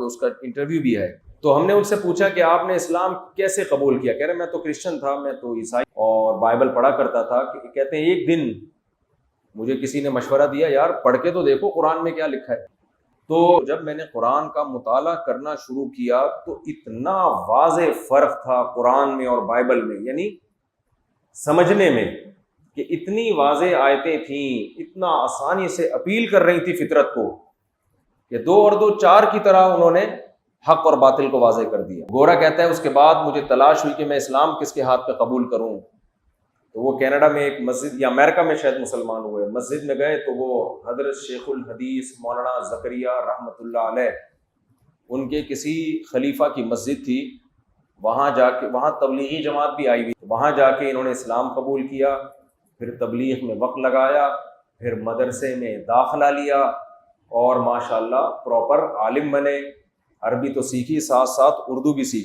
اس کا انٹرویو بھی ہے. تو ہم نے ان سے پوچھا کہ آپ نے اسلام کیسے قبول کیا؟ کہہ رہے میں تو کرسچن تھا، میں تو عیسائی اور بائبل پڑھا کرتا تھا. کہتے ہیں ایک دن مجھے کسی نے مشورہ دیا، یار پڑھ کے تو دیکھو قرآن میں کیا لکھا ہے. تو جب میں نے قرآن کا مطالعہ کرنا شروع کیا تو اتنا واضح فرق تھا قرآن میں اور بائبل میں، یعنی سمجھنے میں، کہ اتنی واضح آیتیں تھیں، اتنا آسانی سے اپیل کر رہی تھی فطرت کو کہ 2 اور 2 4 کی طرح انہوں نے حق اور باطل کو واضح کر دیا. گورا کہتا ہے اس کے بعد مجھے تلاش ہوئی کہ میں اسلام کس کے ہاتھ پہ قبول کروں. تو وہ کینیڈا میں ایک مسجد، یا امریکہ میں شاید مسلمان ہوئے، مسجد میں گئے تو وہ حضرت شیخ الحدیث مولانا زکریا رحمۃ اللہ علیہ، ان کے کسی خلیفہ کی مسجد تھی، وہاں جا کے، وہاں تبلیغی جماعت بھی آئی ہوئی، وہاں جا کے انہوں نے اسلام قبول کیا، پھر تبلیغ میں وقت لگایا، پھر مدرسے میں داخلہ لیا اور ماشاءاللہ پراپر عالم بنے. عربی تو سیکھی، ساتھ ساتھ اردو بھی سیکھی.